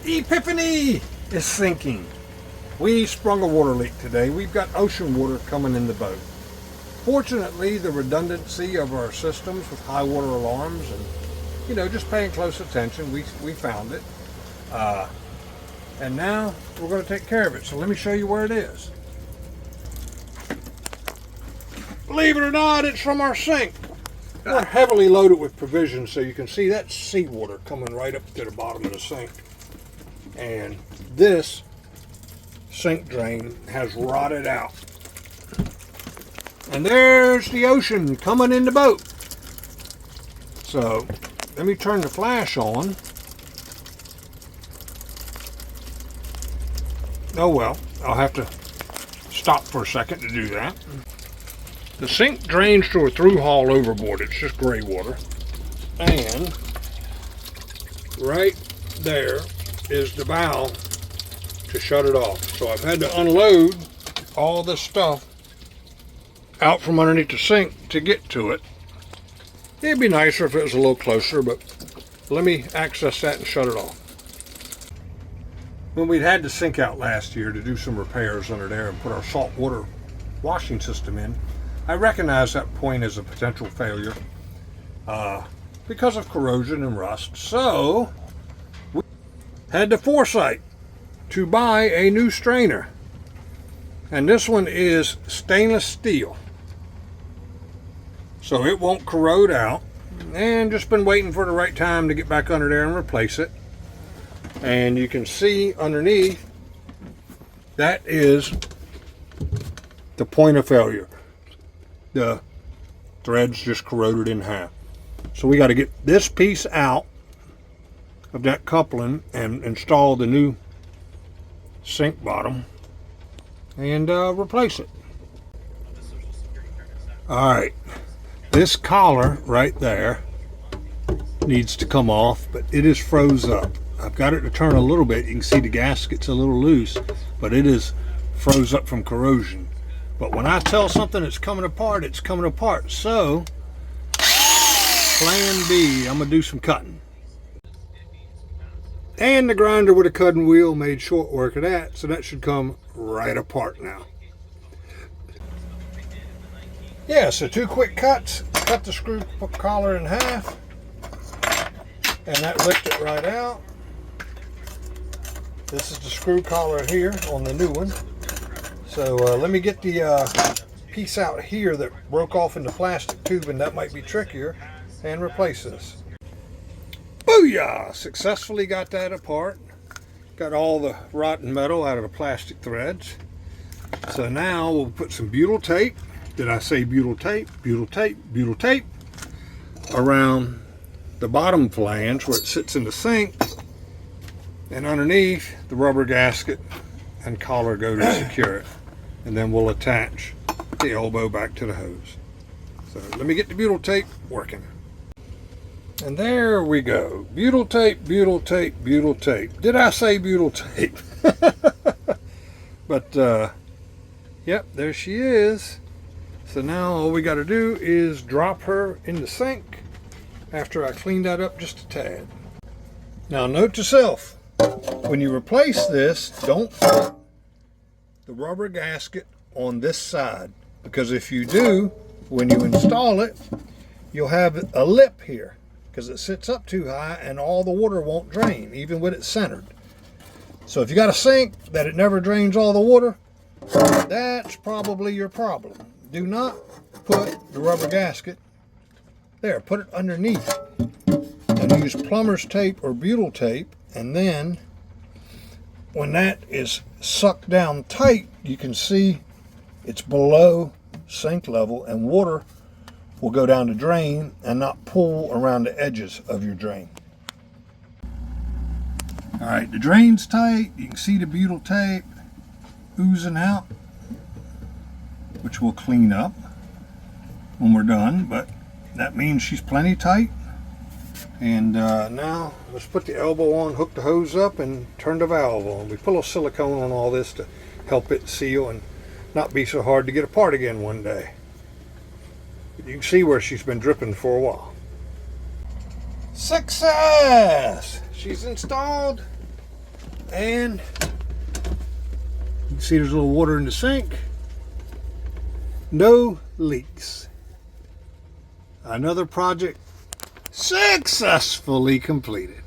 Epiphany is sinking. We sprung a water leak today. We've got ocean water coming in the boat. Fortunately, the redundancy of our systems with high water alarms and, just paying close attention, we found it. And now we're going to take care of it. So let me show you where it is. Believe it or not, it's from our sink. We're heavily loaded with provisions, so you can see that's seawater coming right up to the bottom of the sink. And this sink drain has rotted out. And there's the ocean coming in the boat. So let me turn the flash on. Oh well, I'll have to stop for a second to do that. The sink drains to a through haul overboard. It's just gray water. And right there is the valve to shut it off. So I've had to unload all this stuff out from underneath the sink to get to it. It'd be nicer if it was a little closer, but let me access that and shut it off. When we'd had the sink out last year to do some repairs under there and put our saltwater washing system in, I recognized that point as a potential failure because of corrosion and rust. So we had the foresight to buy a new strainer. And this one is stainless steel, so it won't corrode out. And just been waiting for the right time to get back under there and replace it. And you can see underneath, that is the point of failure. The threads just corroded in half. So we got to get this piece out of that coupling and install the new sink bottom and replace it. Alright, this collar right there needs to come off, but it is froze up. I've got it to turn a little bit. You can see the gasket's a little loose, but it is froze up from corrosion. But when I tell something it's coming apart, it's coming apart. So, plan B, I'm going to do some cutting. And the grinder with a cutting wheel made short work of that, so that should come right apart now. Yeah, so 2 quick cuts. Cut the screw collar in half, and that licked it right out. This is the screw collar here on the new one. So let me get the piece out here that broke off in the plastic tube, and that might be trickier, and replace this. Booyah! Successfully got that apart. Got all the rotten metal out of the plastic threads. So now we'll put some butyl tape. Did I say butyl tape? Butyl tape, butyl tape around the bottom flange where it sits in the sink, and underneath the rubber gasket and collar go to secure it. And then we'll attach the elbow back to the hose. So let me get the butyl tape working. And there we go. Butyl tape, butyl tape, butyl tape. Did I say butyl tape? But yep, there she is. So now all we got to do is drop her in the sink after I clean that up just a tad. Now note to self, when you replace this, don't put the rubber gasket on this side, because if you do, when you install it, you'll have a lip here because it sits up too high and all the water won't drain, even when it's centered. So if you got a sink that it never drains all the water, that's probably your problem. Do not put the rubber gasket there. Put it underneath and use plumber's tape or butyl tape, and then when that is sucked down tight, you can see it's below sink level, and water will go down the drain and not pool around the edges of your drain. All right, the drain's tight. You can see the butyl tape oozing out, which we'll clean up when we're done, but that means she's plenty tight. And now let's put the elbow on, hook the hose up, and turn the valve on. We put a little silicone on all this to help it seal and not be so hard to get apart again one day. But you can see where she's been dripping for a while. Success! She's installed. And you can see there's a little water in the sink. No leaks. Another project successfully completed.